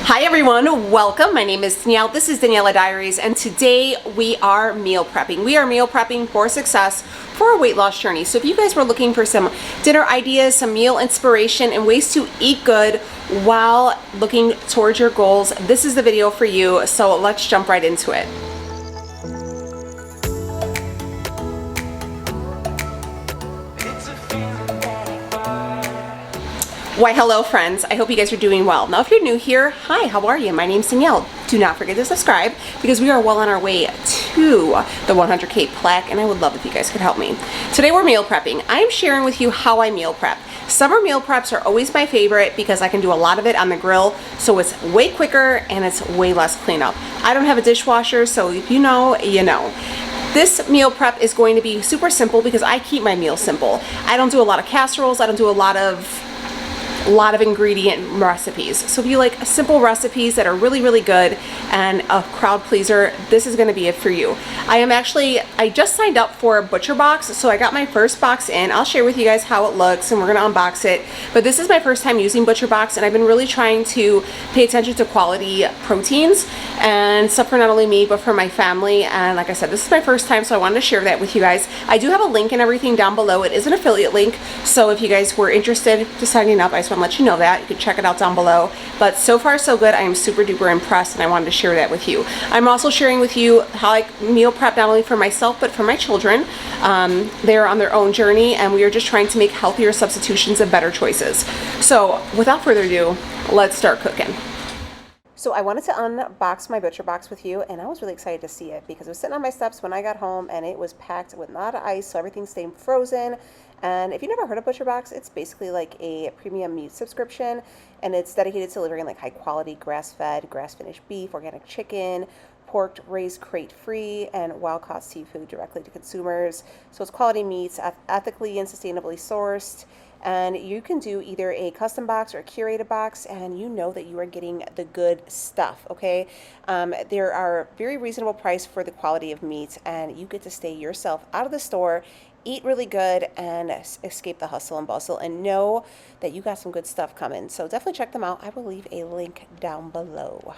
Hi everyone, welcome. My name is Danielle. This is Daniela Diaries, and today we are meal prepping. We are meal prepping for success for a weight loss journey. So if you guys were looking for some dinner ideas, some meal inspiration, and ways to eat good while looking towards your goals, this is the video for you. So let's jump right into it. Why, hello friends. I hope you guys are doing well. Now if you're new here, hi, how are you? My name's Danielle. Do not forget to subscribe because we are well on our way to the 100K plaque, and I would love if you guys could help me. Today we're meal prepping. I'm sharing with you how I meal prep. Summer meal preps are always my favorite because I can do a lot of it on the grill, so it's way quicker and it's way less cleanup. I don't have a dishwasher, so if you know, you know. This meal prep is going to be super simple because I keep my meals simple. I don't do a lot of casseroles. I don't do a lot of ingredient recipes. So if you like simple recipes that are really good and a crowd pleaser, this is going to be it for you. I just signed up for ButcherBox, so I got my first box in. I'll share with you guys how it looks and we're going to unbox it. But this is my first time using ButcherBox, and I've been really trying to pay attention to quality proteins and stuff for not only me but for my family. And like I said, this is my first time, so I wanted to share that with you guys. I do have a link and everything down below. It is an affiliate link, so if you guys were interested to signing up, I just want to let you know that. You can check it out down below. But so far so good. I am super duper impressed, and I wanted to share that with you. I'm also sharing with you how I meal prep not only for myself but for my children. They're on their own journey, and we are just trying to make healthier substitutions and better choices. So without further ado, let's start cooking. So I wanted to unbox my ButcherBox with you, and I was really excited to see it because it was sitting on my steps when I got home, and it was packed with a lot of ice, so everything stayed frozen. And if you've never heard of ButcherBox, it's basically like a premium meat subscription, and it's dedicated to delivering like high quality grass-fed, grass-finished beef, organic chicken, pork raised crate-free, and wild-caught seafood directly to consumers. So it's quality meats, ethically and sustainably sourced. And you can do either a custom box or a curated box, and you know that you are getting the good stuff, okay? There are very reasonable price for the quality of meat, and you get to stay yourself out of the store, eat really good, and escape the hustle and bustle, and know that you got some good stuff coming. So definitely check them out. I will leave a link down below.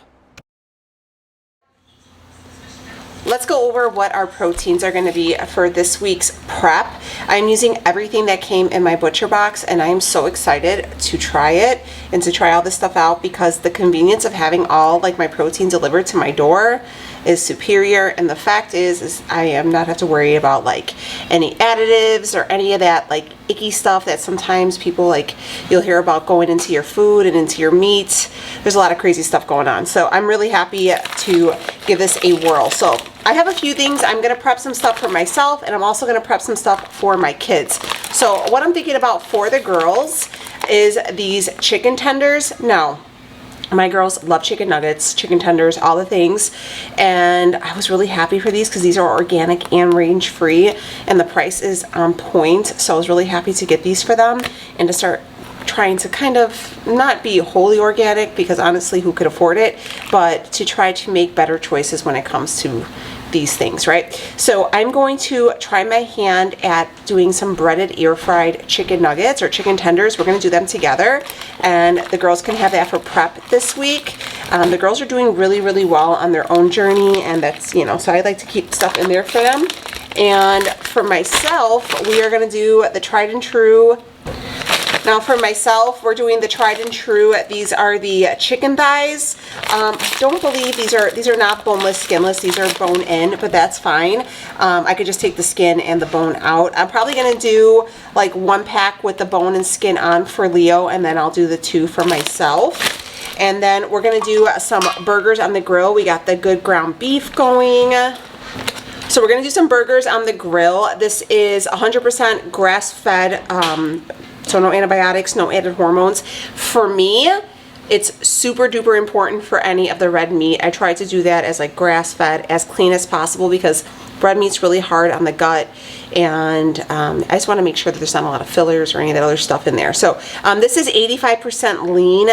Let's go over what our proteins are going to be for this week's prep. I'm using everything that came in my ButcherBox, and I am so excited to try it and to try all this stuff out because the convenience of having all like my protein delivered to my door is superior. And the fact is I am not have to worry about like any additives or any of that like icky stuff that sometimes people like you'll hear about going into your food and into your meat. There's a lot of crazy stuff going on, so I'm really happy to give this a whirl. So I have a few things. I'm going to prep some stuff for myself, and I'm also going to prep some stuff for my kids. So what I'm thinking about for the girls is these chicken tenders. Now, my girls love chicken nuggets, chicken tenders, all the things, and I was really happy for these because these are organic and range free, and the price is on point. So I was really happy to get these for them and to start trying to kind of not be wholly organic because honestly, who could afford it, but to try to make better choices when it comes to these things, right? So I'm going to try my hand at doing some breaded air fried chicken nuggets or chicken tenders. We're going to do them together, and the girls can have that for prep this week. The girls are doing really well on their own journey, and that's, you know, so I like to keep stuff in there for them. And for myself, we are going to do the tried and true. Now for myself, we're doing the tried and true. These are the chicken thighs. Don't believe these are not boneless, skinless. These are bone in, but that's fine. I could just take the skin and the bone out. I'm probably gonna do like 1 pack with the bone and skin on for Leo, and then I'll do the 2 for myself. And then we're gonna do some burgers on the grill. We got the good ground beef going. So we're gonna do some burgers on the grill. This is 100% grass-fed, so no antibiotics, no added hormones. For me, it's super duper important for any of the red meat. I try to do that as like grass-fed, as clean as possible, because red meat's really hard on the gut, and I just want to make sure that there's not a lot of fillers or any of that other stuff in there. So this is 85% lean,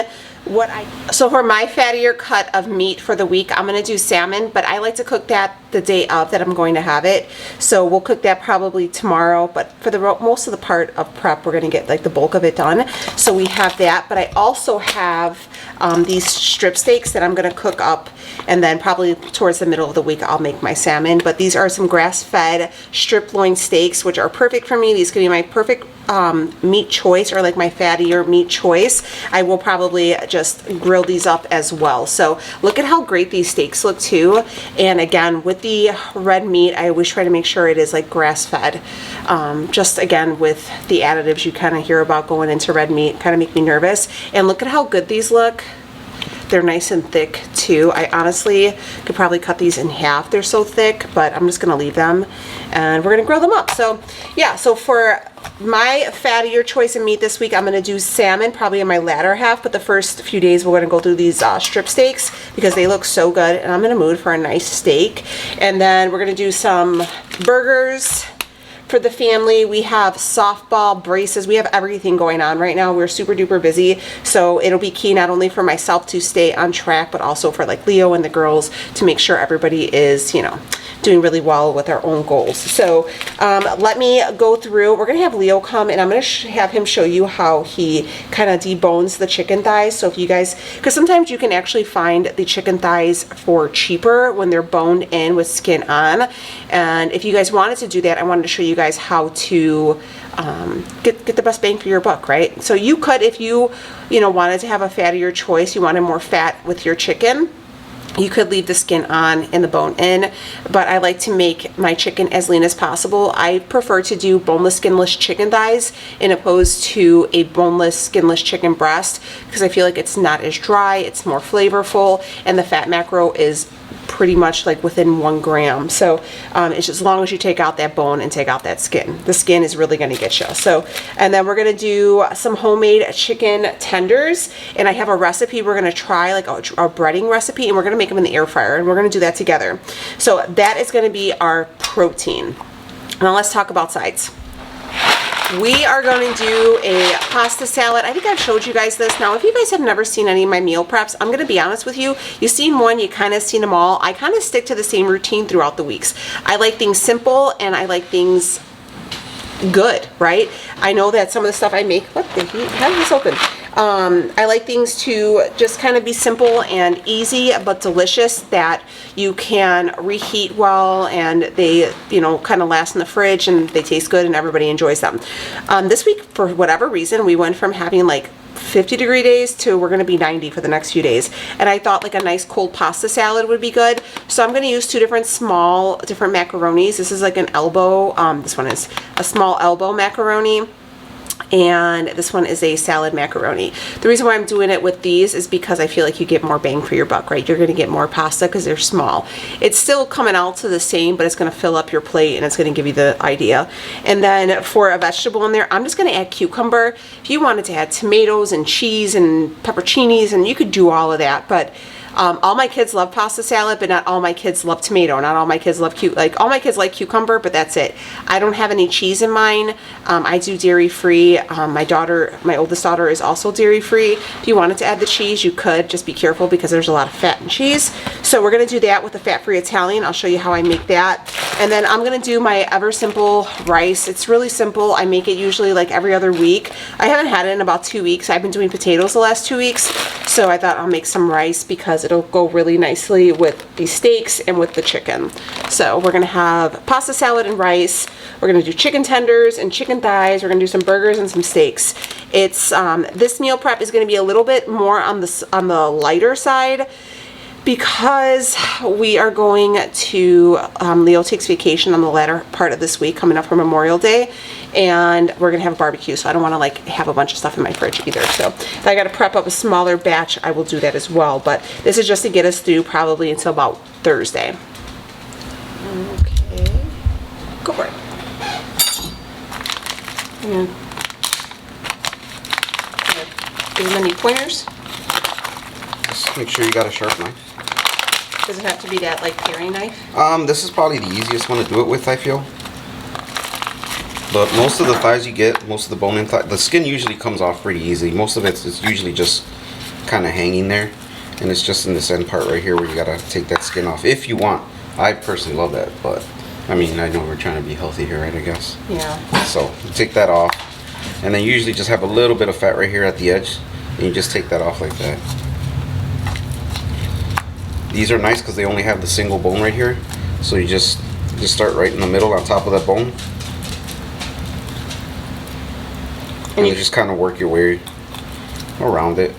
So for my fattier cut of meat for the week, I'm going to do salmon, but I like to cook that the day of that I'm going to have it. So we'll cook that probably tomorrow, but for the most of the part of prep, we're going to get like the bulk of it done. So we have that, but I also have these strip steaks that I'm going to cook up, and then probably towards the middle of the week I'll make my salmon. But these are some grass-fed strip loin steaks, which are perfect for me. These could be my perfect meat choice, or like my fattier meat choice. I will probably just grill these up as well. So look at how great these steaks look too. And again, with the red meat, I always try to make sure it is like grass-fed. Just again, with the additives you kind of hear about going into red meat, kind of make me nervous. And look at how good these look. They're nice and thick too. I honestly could probably cut these in half. They're so thick, but I'm just gonna leave them and we're gonna grill them up. So yeah, so for my fattier choice of meat this week, I'm gonna do salmon probably in my latter half, but the first few days we're gonna go through these strip steaks because they look so good, and I'm in a mood for a nice steak. And then we're gonna do some burgers. For the family, we have softball, braces, we have everything going on right now. We're super duper busy, so it'll be key not only for myself to stay on track, but also for like Leo and the girls to make sure everybody is, you know, doing really well with our own goals. So let me go through. We're gonna have Leo come and I'm gonna have him show you how he kind of debones the chicken thighs. So if you guys, because sometimes you can actually find the chicken thighs for cheaper when they're boned in with skin on. And if you guys wanted to do that, I wanted to show you guys how to get the best bang for your buck, right? So you could, if you wanted to have a fattier choice, you wanted more fat with your chicken, you could leave the skin on and the bone in, but I like to make my chicken as lean as possible. I prefer to do boneless, skinless chicken thighs in opposed to a boneless, skinless chicken breast, because I feel like it's not as dry, it's more flavorful, and the fat macro is pretty much like within 1 gram. So it's just as long as you take out that bone and take out that skin. The skin is really gonna get you. So, and then we're gonna do some homemade chicken tenders, and I have a recipe we're gonna try, like a breading recipe, and we're gonna make them in the air fryer, and we're gonna do that together. So that is gonna be our protein. Now let's talk about sides. We are going to do a pasta salad. I think I've showed you guys this. Now, if you guys have never seen any of my meal preps, I'm going to be honest with you. You've seen one, you kind of seen them all. I kind of stick to the same routine throughout the weeks. I like things simple and I like things good, right? I know that some of the stuff I make, what the heck, how is this open? I like things to just kind of be simple and easy but delicious, that you can reheat well and they, kind of last in the fridge and they taste good and everybody enjoys them. This week, for whatever reason, we went from having like 50-degree days to we're going to be 90 for the next few days, and I thought like a nice cold pasta salad would be good. So I'm going to use 2 different macaronis. This is like an elbow, this one is a small elbow macaroni, and this one is a salad macaroni. The reason why I'm doing it with these is because I feel like you get more bang for your buck, right? You're going to get more pasta because they're small. It's still coming out to the same, but it's going to fill up your plate and it's going to give you the idea. And then for a vegetable in there, I'm just going to add cucumber. If you wanted to add tomatoes and cheese and pepperoncinis, and you could do all of that, but all my kids love pasta salad, but not all my kids love tomato. Not all my kids love all my kids like cucumber, but that's it. I don't have any cheese in mine. I do dairy free. My oldest daughter is also dairy free. If you wanted to add the cheese, you could. Just be careful because there's a lot of fat in cheese. So we're gonna do that with the fat-free Italian. I'll show you how I make that. And then I'm gonna do my ever simple rice. It's really simple. I make it usually like every other week. I haven't had it in about 2 weeks. I've been doing potatoes the last 2 weeks. So I thought I'll make some rice because it'll go really nicely with the steaks and with the chicken. So we're gonna have pasta salad and rice. We're gonna do chicken tenders and chicken thighs. We're gonna do some burgers and some steaks. It's this meal prep is gonna be a little bit more on the lighter side, because we are going to, Leo takes vacation on the latter part of this week, coming up for Memorial Day, and we're gonna have a barbecue, so I don't wanna like have a bunch of stuff in my fridge either. So if I gotta prep up a smaller batch, I will do that as well, but this is just to get us through probably until about Thursday. Okay, go for it. Give them any pointers? Just make sure you got a sharp knife. Does it have to be that like paring knife? This is probably the easiest one to do it with, I feel. But most of the thighs you get, most of the bone in thigh, the skin usually comes off pretty easy. Most of it's usually just kind of hanging there, and it's just in this end part right here where you gotta take that skin off if you want. I personally love that, but I mean, I know we're trying to be healthy here, right? I guess. Yeah. So you take that off, and then you usually just have a little bit of fat right here at the edge, and you just take that off like that. These are nice because they only have the single bone right here, so you just start right in the middle on top of that bone, and you just kind of work your way around it.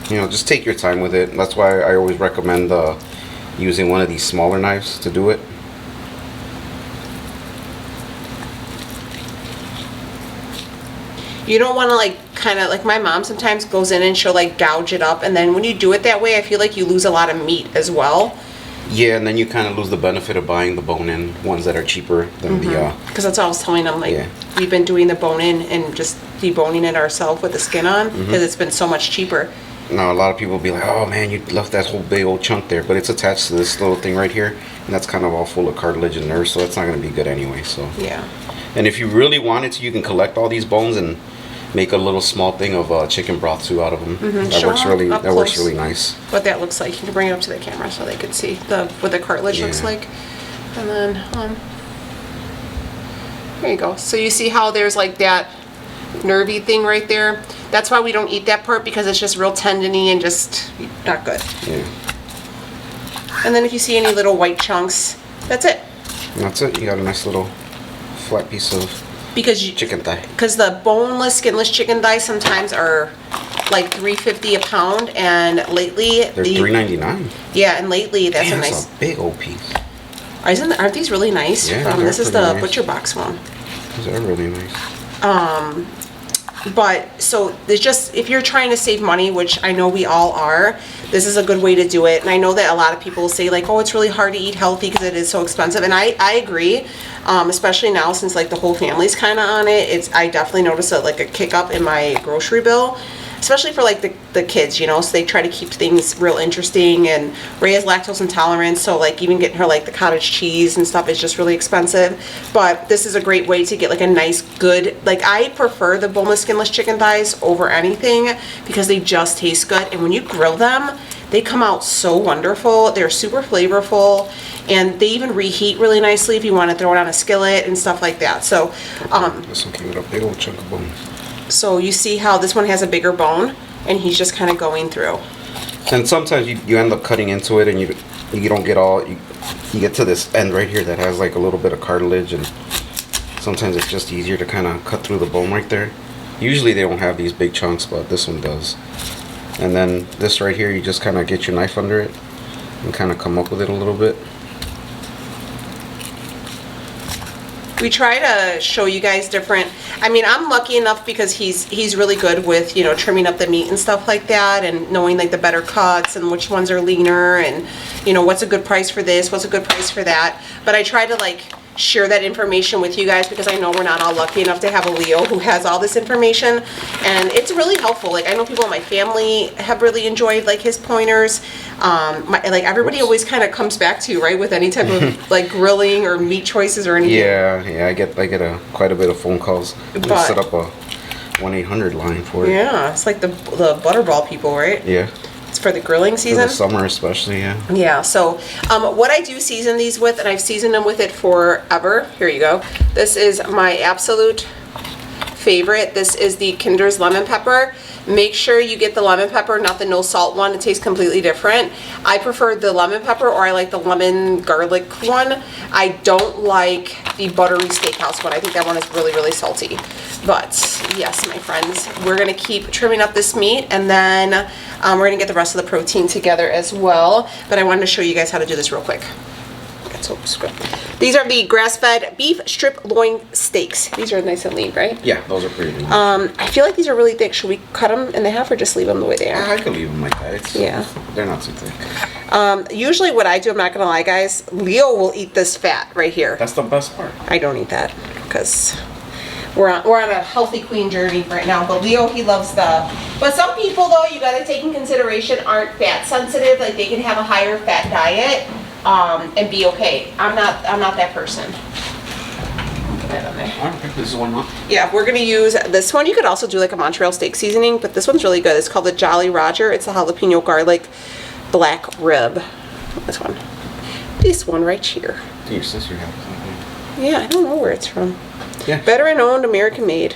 You know, just take your time with it. That's why I always recommend using one of these smaller knives to do it. You don't want to like kind of like my mom sometimes goes in and she'll like gouge it up, and then when you do it that way I feel like you lose a lot of meat as well. Yeah, and then you kind of lose the benefit of buying the bone-in ones that are cheaper than the... Because that's what I was telling them, like, Yeah. we've been doing the bone-in and just deboning it ourselves with the skin on, because it's been so much cheaper. Now, a lot of people will be like, oh man, you left that whole big old chunk there, but it's attached to this little thing right here, and that's kind of all full of cartilage and nerves, so that's not going to be good anyway, so... Yeah. And if you really wanted to, you can collect all these bones and make a little small thing of chicken broth too out of them. That Show works them really. up That works close really nice. What that looks like. You can bring it up to the camera so they could see what the cartilage looks Yeah. like. And then, there you go. So you see how there's like that nervy thing right there? That's why we don't eat that part, because it's just real tendony and just not good. Yeah. And then if you see any little white chunks, that's it. And that's it. You got a nice little flat piece of Because chicken thigh. Because the boneless, skinless chicken thighs sometimes are like $3.50 a pound, and lately They're $3.99. Yeah, and lately that's Damn, a nice. that's a big old piece. Aren't these really nice? Yeah, they're This is pretty the nice. butcher box one. These are really nice. But so there's just, if you're trying to save money, which I know we all are, this is a good way to do it. And I know that a lot of people say like, oh, it's really hard to eat healthy because it is so expensive. And I agree, especially now since like the whole family's kind of on it. I definitely notice like a kick up in my grocery bill, especially for like the kids, you know, so they try to keep things real interesting. And Ray has lactose intolerance, so like even getting her like the cottage cheese and stuff is just really expensive. But this is a great way to get like a nice good, like I prefer the boneless skinless chicken thighs over anything because they just taste good, and when you grill them they come out so wonderful. They're super flavorful, and they even reheat really nicely if you want to throw it on a skillet and stuff like that. So This one came with a big old chunk of bone. so you see how this one has a bigger bone, and he's just kind of going through. And sometimes you end up cutting into it and you don't get all, you get to this end right here that has like a little bit of cartilage, and sometimes it's just easier to kind of cut through the bone right there. Usually they don't have these big chunks, but this one does. And then this right here, you just kind of get your knife under it and kind of come up with it a little bit. We try to show you guys different. I mean, I'm lucky enough because he's really good with, you know, trimming up the meat and stuff like that, and knowing like the better cuts and which ones are leaner, and you know what's a good price for this, what's a good price for that. But I try to like share that information with you guys because I know we're not all lucky enough to have a Leo who has all this information, and it's really helpful. Like I know people in my family have really enjoyed like his pointers. Like everybody always kind of comes back to you, right, with any type of like grilling or meat choices or anything. Yeah, I get quite a bit of phone calls. We set up a 1-800 line for it. Yeah, it's like the Butterball people, right? Yeah. It's for the grilling For season. the summer especially, yeah. Yeah, so what I do season these with, and I've seasoned them with it forever. Here you go. This is my absolute favorite. This is the Kinder's lemon pepper. Make sure you get the lemon pepper, not the no salt one. It tastes completely different. I prefer the lemon pepper, or I like the lemon garlic one. I don't like the buttery steakhouse one. I think that one is really, really salty. But yes, my friends, we're gonna keep trimming up this meat, and then we're gonna get the rest of the protein together as well. But I wanted to show you guys how to do this real quick. These are the grass-fed beef strip loin steaks. These are nice and lean, right? Yeah, those are pretty lean. I feel like these are really thick. Should we cut them in half or just leave them the way they are? I could leave them like that. Yeah. They're not too thick. Usually what I do, I'm not gonna lie guys, Leo will eat this fat right here. That's the best part. I don't eat that because we're on a healthy queen journey right now, but Leo, he loves but some people though, you gotta take in consideration, aren't fat sensitive. Like they can have a higher fat diet and be okay. I'm not that person. that on there. Okay, this is one more. Yeah, we're gonna use this one. You could also do like a Montreal steak seasoning, but this one's really good. It's called the Jolly Roger. It's a jalapeno garlic black rib. This one. This one right here. Your sister has something. Yeah, I don't know where it's from. Yeah. Veteran owned, American made.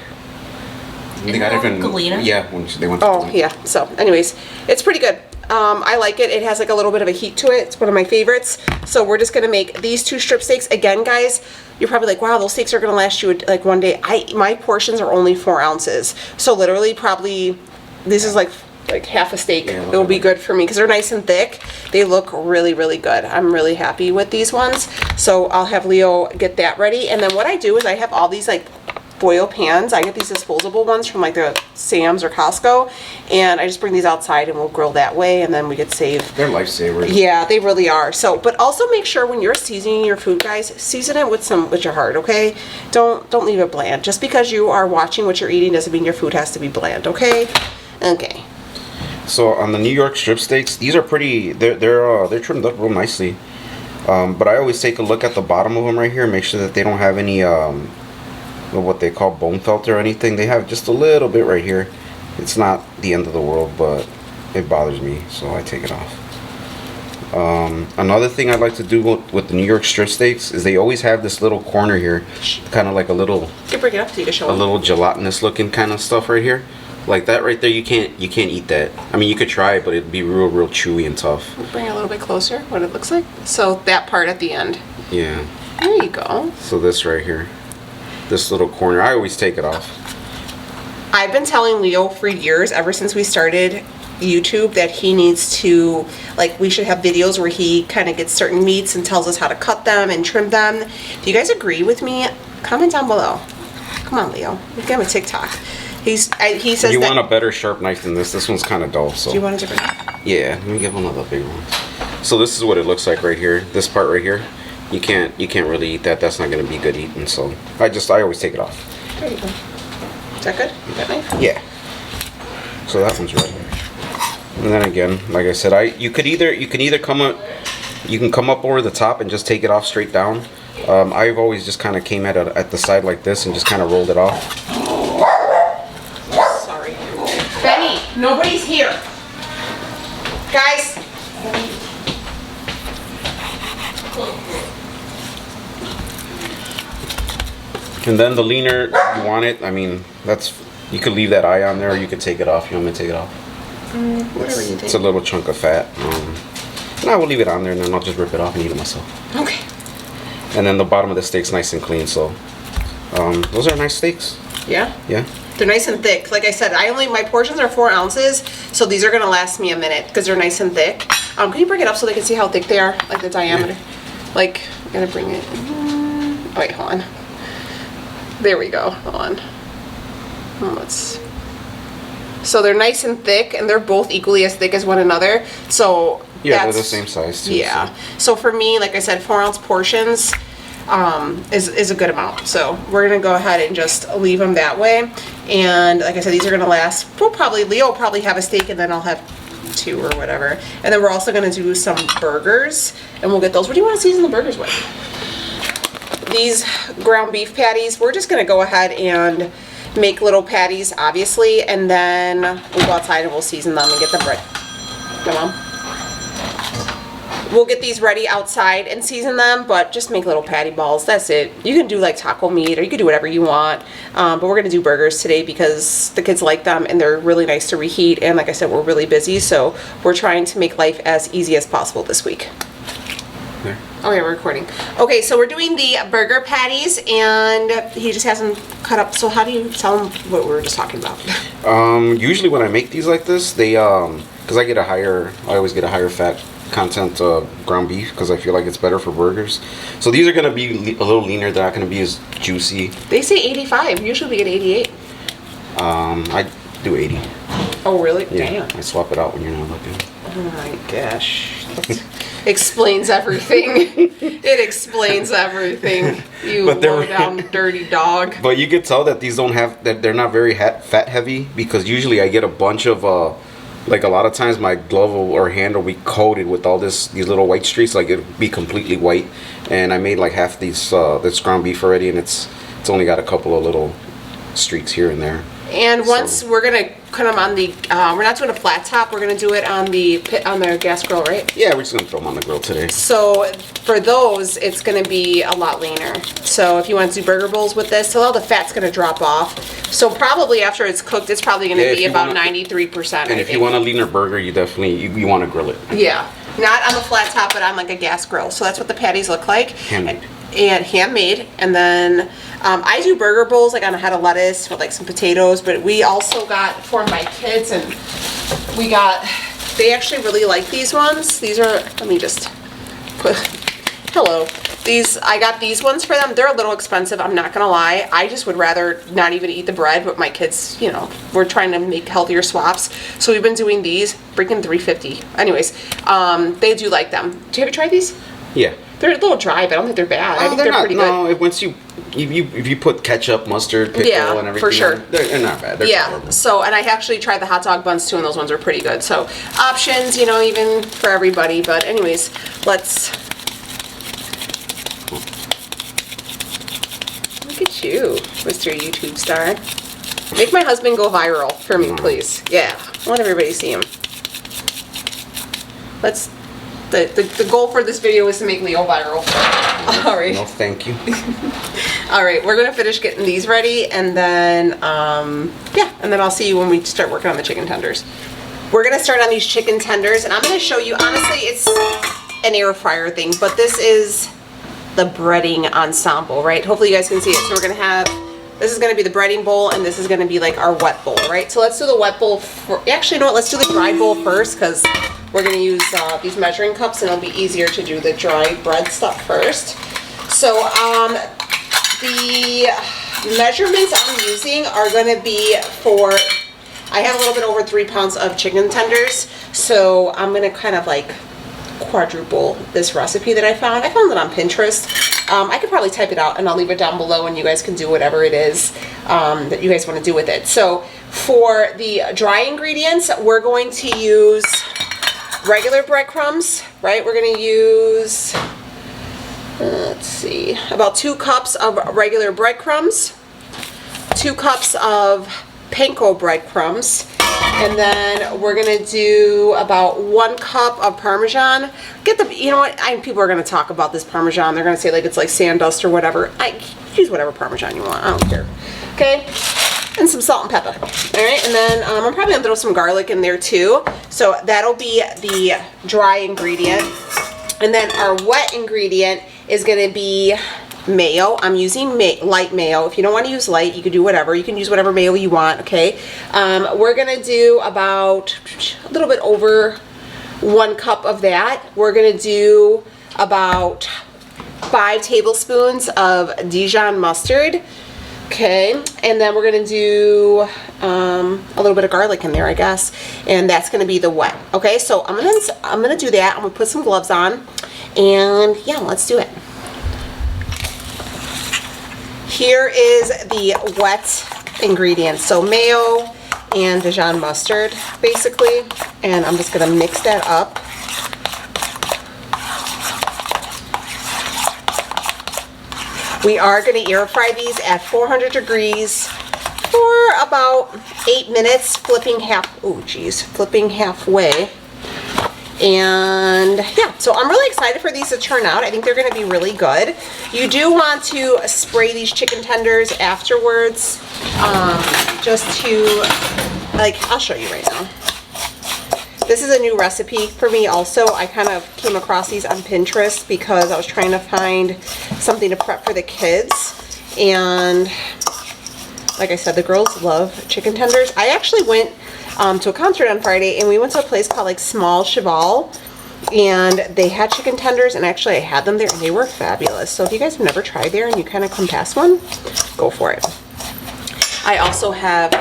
They got it from Galena? Yeah, when they went to Oh, Galena. yeah. So, anyways, it's pretty good. I like it. It has like a little bit of a heat to it. It's one of my favorites. So we're just gonna make these 2 strip steaks. Again, guys, you're probably like, wow, those steaks are gonna last you like one day. My portions are only 4 ounces. So literally probably, this is like half a steak. Yeah, It will be good for me because they're nice and thick. They look really, really good. I'm really happy with these ones. So I'll have Leo get that ready. And then what I do is I have all these like foil pans. I get these disposable ones from like the Sam's or Costco, and I just bring these outside and we'll grill that way, and then we could save. They're lifesavers. Yeah, they really are. So, but also make sure when you're seasoning your food, guys, season it with your heart, okay? Don't leave it bland. Just because you are watching what you're eating doesn't mean your food has to be bland, okay? Okay. So on the New York strip steaks, these are pretty. They're trimmed up real nicely. But I always take a look at the bottom of them right here and make sure that they don't have any what they call bone felt or anything. They have just a little bit right here. It's not the end of the world, but it bothers me, so I take it off. Another thing I like to do with the New York strip steaks is they always have this little corner here, kind of like a little, You can bring it up so you can show a them. little gelatinous looking kind of stuff right here, like that right there. You can't eat that. I mean, you could try it, but it'd be real chewy and tough. Bring it a little bit closer, what it looks like. So that part at the end. Yeah. There you go. So this right here, this little corner, I always take it off. I've been telling Leo for years, ever since we started YouTube, that he needs to, like, we should have videos where he kind of gets certain meats and tells us how to cut them and trim them. If you guys agree with me, comment down below. Come on, Leo. We can have a TikTok. He says You that, want a better sharp knife than this. This one's kind of dull, so. do you want a different knife? Yeah, let me get one of the big ones. So this is what it looks like right here. This part right here, you can't really eat that. That's not gonna be good eating. So I always take it off. There you go. Is that good? That knife? Yeah. So that one's right. And then again, like I said, you can come up over the top and just take it off straight down. I've always just kind of came at the side like this and just kind of rolled it off. Sorry. Benny, nobody's here. Guys. And then the leaner you want it, I mean, you could leave that eye on there or you could take it off. You want me to take it off? Whatever you think. It's a little chunk of fat. And I will leave it on there and then I'll just rip it off and eat it myself. Okay. And then the bottom of the steak's nice and clean, so those are nice steaks. Yeah? Yeah. They're nice and thick. Like I said, my portions are 4 ounces, so these are gonna last me a minute because they're nice and thick. Can you bring it up so they can see how thick they are, like the diameter? Yeah. Like, I'm gonna bring it. Oh, wait, hold on. There we go. Hold on. So they're nice and thick, and they're both equally as thick as one another. So Yeah, they're the same size too. yeah. So for me, like I said, 4 ounce portions is a good amount. So we're gonna go ahead and just leave them that way. And like I said, these are gonna last. Leo will probably have a steak, and then I'll have 2 or whatever. And then we're also gonna do some burgers, and we'll get those. What do you want to season the burgers with? These ground beef patties, we're just gonna go ahead and make little patties, obviously, and then we'll go outside and we'll season them and get them ready. Come on. We'll get these ready outside and season them, but just make little patty balls. That's it. You can do like taco meat, or you can do whatever you want. But we're gonna do burgers today because the kids like them and they're really nice to reheat. And like I said, we're really busy, so we're trying to make life as easy as possible this week. There. Oh yeah, we're recording. Okay, so we're doing the burger patties, and he just has them cut up. So how do you tell him what we were just talking about? Usually when I make these like this, they because I always get a higher fat content ground beef because I feel like it's better for burgers. So these are gonna be a little leaner. They're not gonna be as juicy. They say 85. Usually we get 88. I do 80. Oh really? Yeah, Damn. I swap it out when you're not looking. Oh my gosh. That explains everything. It explains everything. You But they're- low down dirty dog. But you could tell that these don't have that they're not very fat heavy because usually I get a bunch of like a lot of times my glove or hand will be coated with all these little white streaks, like it'll be completely white. And I made like half this ground beef already, and It's only got a couple of little streaks here and there. And once we're gonna cut them on the, we're not doing a flat top. We're gonna do it on the gas grill, right? Yeah, we're just gonna throw them on the grill today. So for those, it's gonna be a lot leaner. So if you want to do burger bowls with this, so all the fat's gonna drop off. So probably after it's cooked, it's probably gonna be about 93%. And if you want a leaner burger, you definitely you want to grill it. Yeah, not on the flat top, but on like a gas grill. So that's what the patties look like. Handmade. And handmade. And then I do burger bowls like on a head of lettuce with like some potatoes, but we also got for my kids, and they actually really like these ones. These are, let me just put, hello. I got these ones for them. They're a little expensive, I'm not gonna lie. I just would rather not even eat the bread, but my kids, you know, we're trying to make healthier swaps. So we've been doing these, freaking $3.50. Anyways, they do like them. Do you ever try these? Yeah. They're a little dry, but I don't think they're bad. I think they're pretty good. No, once if you put ketchup, mustard, pickle, and everything, for sure, they're not bad. They're tolerable. So, and I actually tried the hot dog buns too, and those ones are pretty good. So, options, you know, even for everybody. But anyways, let's. Look at you, Mr. YouTube star. Make my husband go viral for me, please. Yeah, let everybody see him. Let's. The goal for this video is to make Leo viral. All right. No, thank you. All right, we're gonna finish getting these ready, and then yeah, and then I'll see you when we start working on the chicken tenders. We're gonna start on these chicken tenders, and I'm gonna show you. Honestly, it's an air fryer thing, but this is the breading ensemble, right? Hopefully you guys can see it. So we're gonna have. This is gonna be the breading bowl, and this is gonna be like our wet bowl, right? So let's do the wet bowl. Actually, you know what? Let's do the dry bowl first, because we're gonna use these measuring cups, and it'll be easier to do the dry bread stuff first. So the measurements I'm using are gonna be for, I have a little bit over 3 pounds of chicken tenders, so I'm gonna kind of like quadruple this recipe that I found. I found it on Pinterest. I could probably type it out, and I'll leave it down below, and you guys can do whatever it is that you guys want to do with it. So for the dry ingredients, we're going to use regular breadcrumbs, right? We're going to use, let's see, about 2 cups of regular breadcrumbs, 2 cups of panko breadcrumbs, and then we're gonna do about 1 cup of Parmesan. You know what, people are gonna talk about this Parmesan. They're gonna say like it's like sand dust or whatever. Use whatever Parmesan you want, I don't care. Okay, and some salt and pepper. All right, and then I'm probably gonna throw some garlic in there too. So that'll be the dry ingredient. And then our wet ingredient is gonna be mayo. I'm using light mayo. If you don't want to use light, you can do whatever. You can use whatever mayo you want, okay? We're gonna do about a little bit over 1 cup of that. We're gonna do about 5 tablespoons of Dijon mustard, okay? And then we're gonna do a little bit of garlic in there, I guess, and that's gonna be the wet, okay? So I'm gonna do that. I'm gonna put some gloves on, and yeah, let's do it. Here is the wet ingredients, so mayo and Dijon mustard, basically, and I'm just gonna mix that up. We are gonna air fry these at 400 degrees for about 8 minutes, flipping halfway. And yeah, so I'm really excited for these to turn out. I think they're gonna be really good. You do want to spray these chicken tenders afterwards, just to, like, I'll show you right now. This is a new recipe for me also. I kind of came across these on Pinterest because I was trying to find something to prep for the kids. And like I said, the girls love chicken tenders. I actually went to a concert on Friday, and we went to a place called like Small Cheval, and they had chicken tenders, and actually I had them there, and they were fabulous. So if you guys have never tried there and you kind of come past one, go for it. I also have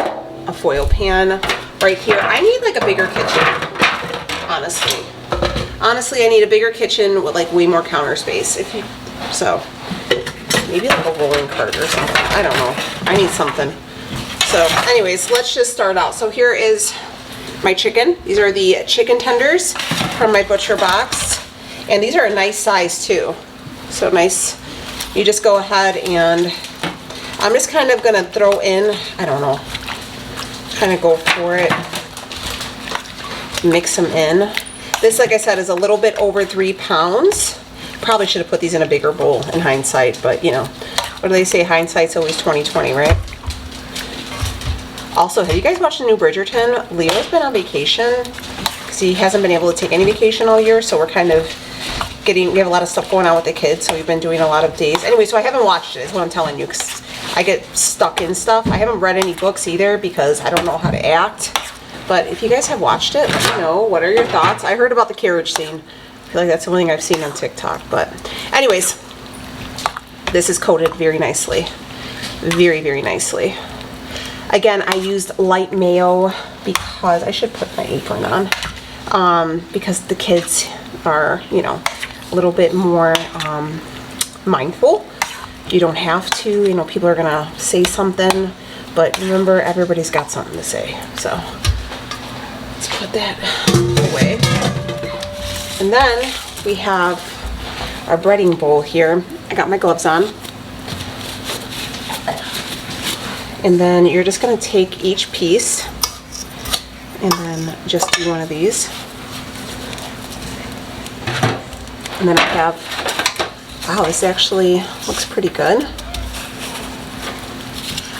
a foil pan right here. I need like a bigger kitchen, honestly. Honestly, I need a bigger kitchen with like way more counter space. So maybe like a rolling cart or something. I don't know. I need something. So anyways, let's just start out. So here is my chicken. These are the chicken tenders from my butcher box. And these are a nice size too. So nice. You just go ahead and I'm just kind of gonna throw in, I don't know, kind of go for it, mix them in. This, like I said, is a little bit over 3 pounds. Probably should have put these in a bigger bowl in hindsight, but you know, what do they say? Hindsight's always 20/20, right? Also, have you guys watched the new Bridgerton? Leo's been on vacation because he hasn't been able to take any vacation all year, so we're kind of we have a lot of stuff going on with the kids, so we've been doing a lot of days. Anyway, so I haven't watched it, is what I'm telling you, because I get stuck in stuff. I haven't read any books either because I don't know how to act. But if you guys have watched it, let me know. What are your thoughts? I heard about the carriage scene. I feel like that's the only thing I've seen on TikTok. But anyways, this is coated very nicely. Very, very nicely. Again, I used light mayo because I should put my apron on. Because the kids are, you know, a little bit more mindful. You don't have to, you know, people are gonna say something, but remember, everybody's got something to say. So let's put that away. And then we have our breading bowl here. I got my gloves on. And then you're just gonna take each piece and then just do one of these. And then I have, wow, this actually looks pretty good.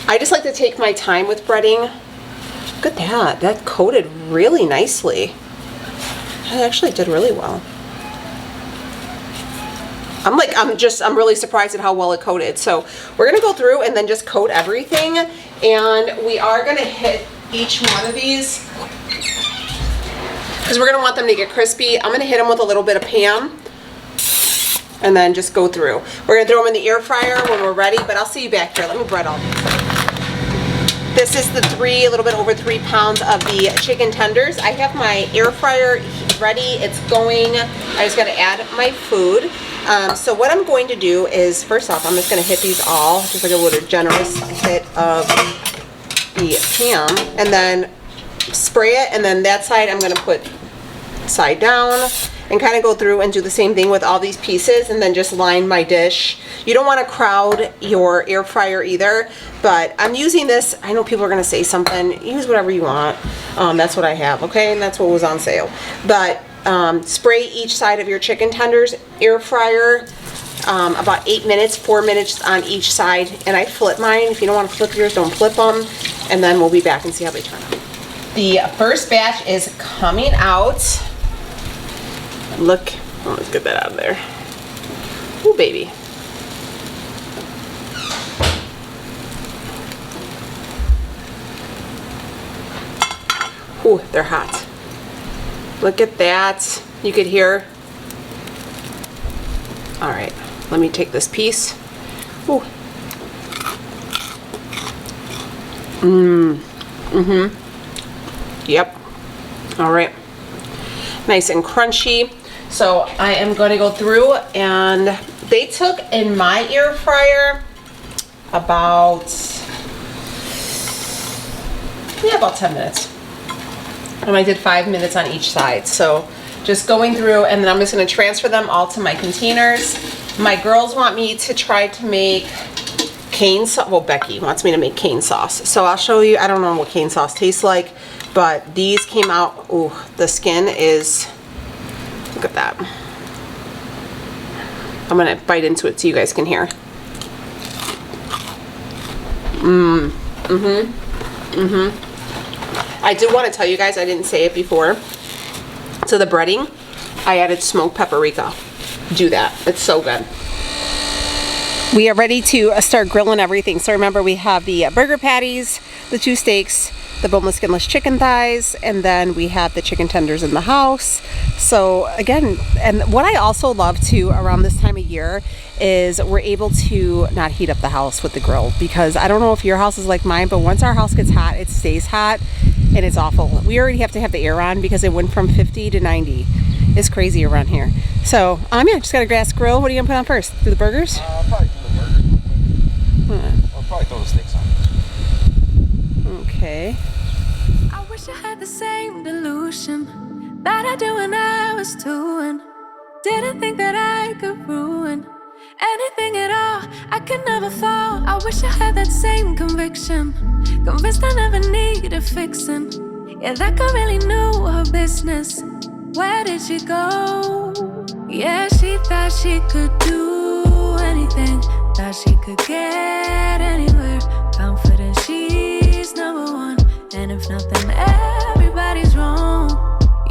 I just like to take my time with breading. Look at that, that coated really nicely. It actually did really well. I'm really surprised at how well it coated. So we're gonna go through and then just coat everything. And we are gonna hit each one of these because we're gonna want them to get crispy. I'm gonna hit them with a little bit of Pam and then just go through. We're gonna throw them in the air fryer when we're ready, but I'll see you back here. Let me bread all these. This is the a little bit over 3 pounds of the chicken tenders. I have my air fryer ready, it's going. I just gotta add my food. So what I'm going to do is, first off, I'm just gonna hit these all, just like a little generous hit of the Pam, and then spray it, and then that side I'm gonna put side down, and kind of go through and do the same thing with all these pieces, and then just line my dish. You don't want to crowd your air fryer either, but I'm using this. I know people are going to say something. Use whatever you want. That's what I have, okay? And that's what was on sale. But spray each side of your chicken tenders, air fryer, about 8 minutes, 4 minutes on each side, and I flip mine. If you don't want to flip yours, don't flip them, and then we'll be back and see how they turn out. The first batch is coming out. Look, oh, let's get that out of there. Ooh, baby. Ooh, they're hot. Look at that. You could hear. All right, let me take this piece. Ooh. Yep. All right. Nice and crunchy. So I am going to go through, and they took in my air fryer about 10 minutes. And I did 5 minutes on each side. So just going through, and then I'm just going to transfer them all to my containers. My girls want me to try to make cane sauce. Well, Becky wants me to make cane sauce. So I'll show you. I don't know what cane sauce tastes like, but these came out. Ooh, the skin is, look at that. I'm going to bite into it so you guys can hear. I do want to tell you guys, I didn't say it before. To the breading, I added smoked paprika. Do that. It's so good. We are ready to start grilling everything. So remember, we have the burger patties, the 2 steaks, the boneless skinless chicken thighs, and then we have the chicken tenders in the house. So again, and what I also love too around this time of year is we're able to not heat up the house with the grill, because I don't know if your house is like mine, but once our house gets hot, it stays hot and it's awful. We already have to have the air on because it went from 50 to 90. It's crazy around here. So yeah, just got a gas grill. What are you gonna put on first? Do the burgers? Probably do the burgers. I'll probably throw the steaks on. Okay. I wish I had the same delusion that I do when I was 2 and didn't think that I could ruin anything at all. I could never fall. I wish I had that same conviction. Convinced I never needed fixing. Yeah, that girl really knew her business. Where did she go? Yeah, she thought she could do anything. Thought she could get anywhere. Confident she's number one. And if nothing, everybody's wrong.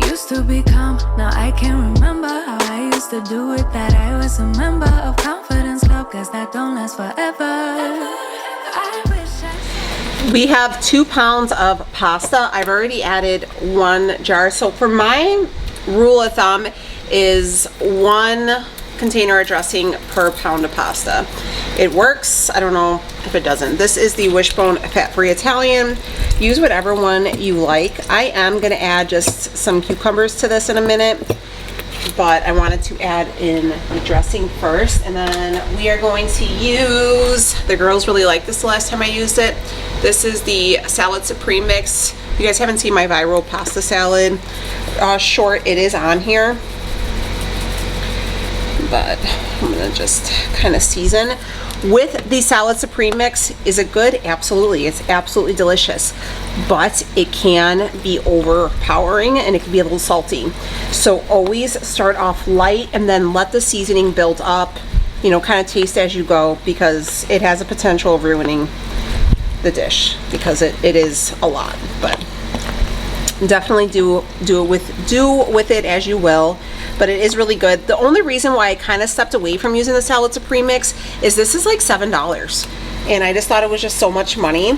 Used to be calm, now I can't remember how I used to do it. That I was a member of Confidence Club, cause that don't last forever. I wish I... We have 2 pounds of pasta. I've already added 1 jar. So for my rule of thumb is 1 container of dressing per pound of pasta. It works. I don't know if it doesn't. This is the Wishbone fat-free Italian. Use whatever one you like. I am going to add just some cucumbers to this in a minute, but I wanted to add in the dressing first, and then we are going to use, the girls really liked this the last time I used it. This is the Salad Supreme mix. If you guys haven't seen my viral pasta salad short, it is on here. But I'm gonna just kind of season. With the Salad Supreme mix, is it good? Absolutely, it's absolutely delicious. But it can be overpowering and it can be a little salty. So always start off light and then let the seasoning build up. You know, kind of taste as you go, because it has a potential of ruining the dish because it is a lot. But definitely do with it as you will. But it is really good. The only reason why I kind of stepped away from using the Salad Supreme mix is this is like $7, and I just thought it was just so much money.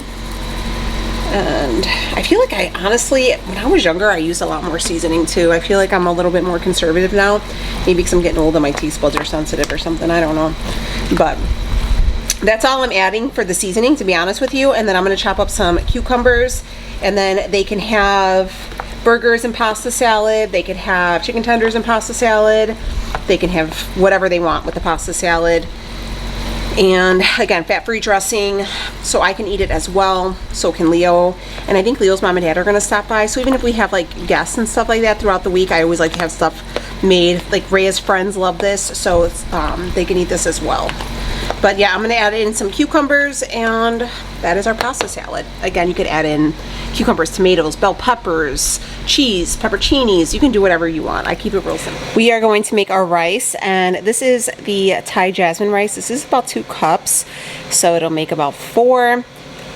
And I feel like I honestly, when I was younger, I used a lot more seasoning too. I feel like I'm a little bit more conservative now, maybe because I'm getting old and my taste buds are sensitive or something, I don't know. But that's all I'm adding for the seasoning, to be honest with you. And then I'm going to chop up some cucumbers, and then they can have burgers and pasta salad, they could have chicken tenders and pasta salad, they can have whatever they want with the pasta salad. And again, fat-free dressing, so I can eat it as well, so can Leo. And I think Leo's mom and dad are gonna stop by, so even if we have like guests and stuff like that throughout the week, I always like to have stuff made. Like Rhea's friends love this, so it's, they can eat this as well. But yeah, I'm gonna add in some cucumbers, and that is our pasta salad. Again, you could add in cucumbers, tomatoes, bell peppers, cheese, pepperoncinis. You can do whatever you want. I keep it real simple. We are going to make our rice, and this is the Thai jasmine rice. This is about 2 cups, so it'll make about 4.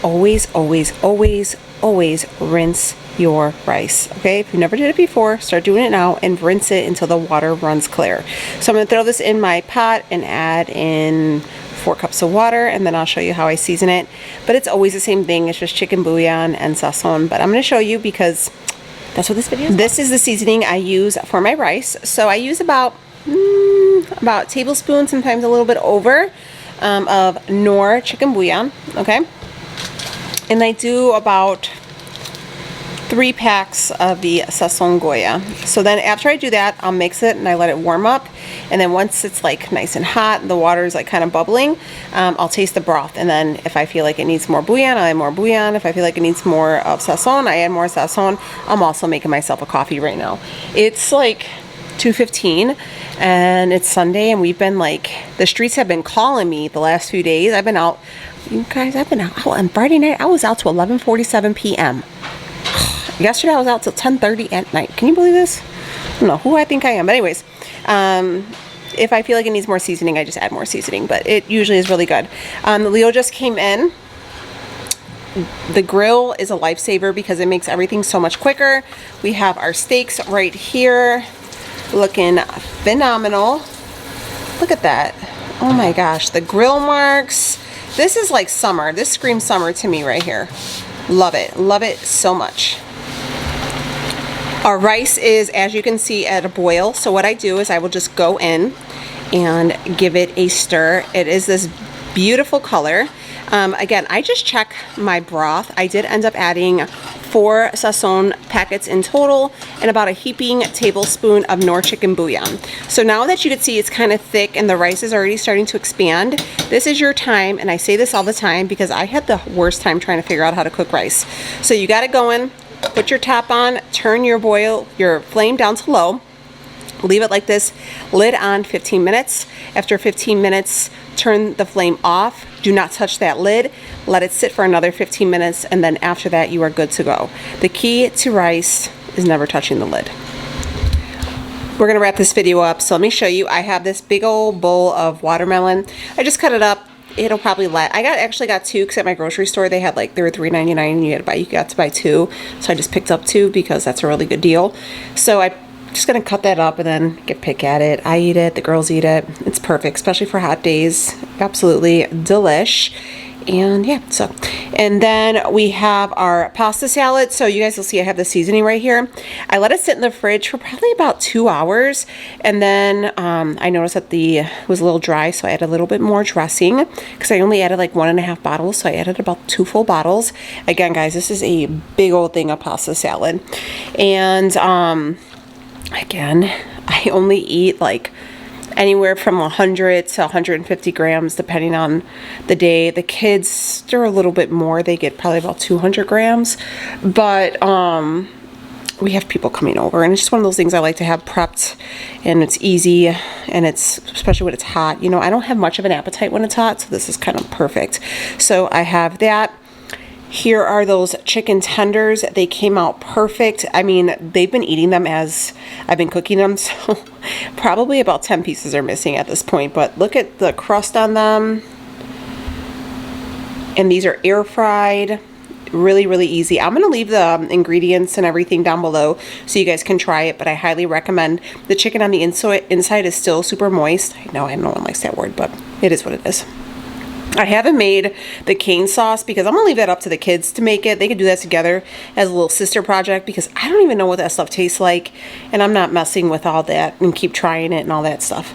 Always, always, always, always rinse your rice, okay? If you never did it before, start doing it now and rinse it until the water runs clear. So I'm gonna throw this in my pot and add in 4 cups of water, and then I'll show you how I season it. But it's always the same thing. It's just chicken bouillon and sazon. But I'm going to show you because that's what this video is. This is the seasoning I use for my rice. So I use about a tablespoon, sometimes a little bit over, of Knorr chicken bouillon. Okay, and I do about 3 packs of the sazon Goya. So then after I do that, I'll mix it and I let it warm up. And then once it's like nice and hot, the water is like kind of bubbling, I'll taste the broth. And then if I feel like it needs more bouillon, I'll add more bouillon. If I feel like it needs more of sazon, I add more sazon. I'm also making myself a coffee right now. It's like 2:15 and it's Sunday, and we've been like, the streets have been calling me the last few days. I've been out, you guys, I've been out on Friday night. I was out to 11:47 p.m. Yesterday I was out till 10:30 at night. Can you believe this? I don't know who I think I am. But anyways, if I feel like it needs more seasoning, I just add more seasoning. But it usually is really good. Leo just came in. The grill is a lifesaver because it makes everything so much quicker. We have our steaks right here, looking phenomenal. Look at that. Oh my gosh, the grill marks. This is like summer. This screams summer to me right here. Love it so much. Our rice is, as you can see, at a boil. So what I do is I will just go in and give it a stir. It is this beautiful color. Again, I just check my broth. I did end up adding 4 sazon packets in total and about a heaping tablespoon of Knorr chicken bouillon. So now that you can see it's kind of thick and the rice is already starting to expand, this is your time, and I say this all the time because I had the worst time trying to figure out how to cook rice. So you got to go in, put your top on, turn your flame down to low, Leave it like this, lid on 15 minutes. After 15 minutes, turn the flame off. Do not touch that lid. Let it sit for another 15 minutes, and then after that, you are good to go. The key to rice is never touching the lid. We're gonna wrap this video up, so let me show you. I have this big old bowl of watermelon. I just cut it up. It'll probably I actually got two, because at my grocery store they had like, they were $3.99 and you got to buy two. So I just picked up two because that's a really good deal. So I'm just gonna cut that up and then pick at it. I eat it, the girls eat it. It's perfect, especially for hot days. Absolutely delish. And yeah, so, and then we have our pasta salad. So you guys will see I have the seasoning right here. I let it sit in the fridge for probably about 2 hours, and then I noticed that it was a little dry, so I added a little bit more dressing, because I only added like 1.5 bottles, so I added about 2 full bottles. Again, guys, this is a big old thing of pasta salad. And again, I only eat like anywhere from 100 to 150 grams depending on the day. The kids, they're a little bit more. They get probably about 200 grams. But we have people coming over, and it's just one of those things I like to have prepped, and it's easy, and it's, especially when it's hot. You know, I don't have much of an appetite when it's hot, so this is kind of perfect. So I have that. Here are those chicken tenders. They came out perfect. I mean, they've been eating them as I've been cooking them, so probably about 10 pieces are missing at this point, but look at the crust on them. And these are air fried. Really, really easy. I'm going to leave the ingredients and everything down below so you guys can try it, but I highly recommend. The chicken on the inside is still super moist. I know no one likes that word, but it is what it is. I haven't made the cane sauce because I'm gonna leave that up to the kids to make it. They can do that together as a little sister project, because I don't even know what that stuff tastes like, and I'm not messing with all that and keep trying it and all that stuff.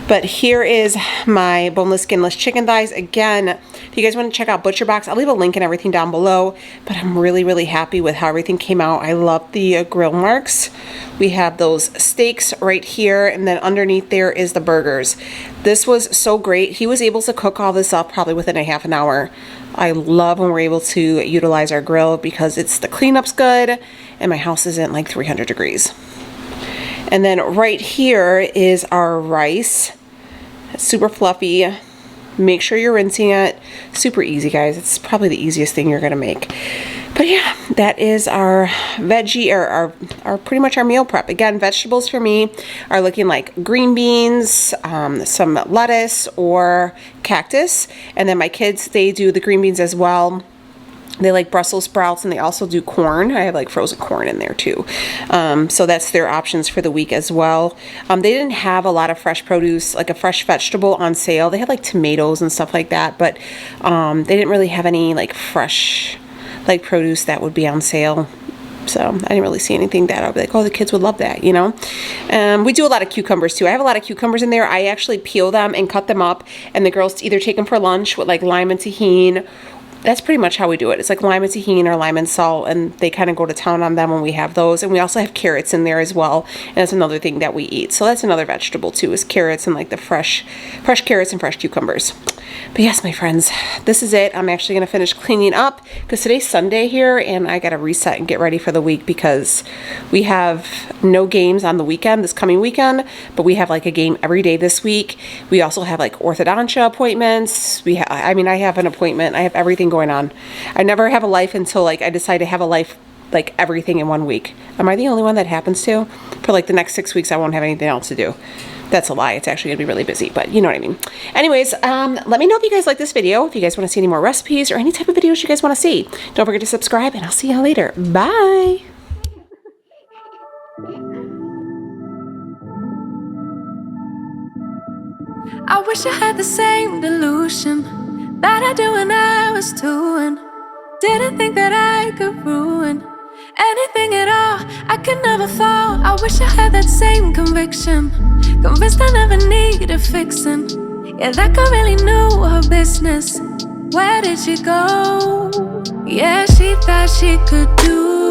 But here is my boneless, skinless chicken thighs. Again, if you guys want to check out ButcherBox, I'll leave a link and everything down below, but I'm really, really happy with how everything came out. I love the grill marks. We have those steaks right here, and then underneath there is the burgers. This was so great. He was able to cook all this up probably within a half an hour. I love when we're able to utilize our grill, because the cleanup's good and my house isn't like 300 degrees. And then right here is our rice. It's super fluffy. Make sure you're rinsing it. Super easy, guys. It's probably the easiest thing you're gonna make. But yeah, that is our veggie, or our pretty much our meal prep. Again, vegetables for me are looking like green beans, some lettuce or cactus. And then my kids, they do the green beans as well. They like Brussels sprouts, and they also do corn. I have like frozen corn in there too. So that's their options for the week as well. They didn't have a lot of fresh produce, like a fresh vegetable on sale. They had like tomatoes and stuff like that, but they didn't really have any like fresh like produce that would be on sale. So I didn't really see anything that I'd be like, oh, the kids would love that, you know. We do a lot of cucumbers too. I have a lot of cucumbers in there. I actually peel them and cut them up, and the girls either take them for lunch with like lime and tahini. That's pretty much how we do it. It's like lime and tahini or lime and salt, and they kind of go to town on them when we have those. And we also have carrots in there as well, and that's another thing that we eat. So that's another vegetable too, is carrots, and like the fresh carrots and fresh cucumbers. But yes, my friends, this is it. I'm actually going to finish cleaning up, because today's Sunday here, and I got to reset and get ready for the week, because we have no games on the weekend, this coming weekend, but we have like a game every day this week. We also have like orthodontia appointments. I mean, I have an appointment. I have everything going on. I never have a life until like I decide to have a life, like everything in 1 week. Am I the only one that happens to? For like the next 6 weeks, I won't have anything else to do. That's a lie. It's actually gonna be really busy, but you know what I mean. Anyways, let me know if you guys like this video, if you guys want to see any more recipes or any type of videos you guys want to see. Don't forget to subscribe, and I'll see y'all later. Bye. I wish I had the same delusion that I do when I was 2, and didn't think that I could ruin anything at all. I could never fall. I wish I had that same conviction, convinced I never needed fixing. Yeah, that girl really knew her business. Where did she go? Yeah, she thought she could do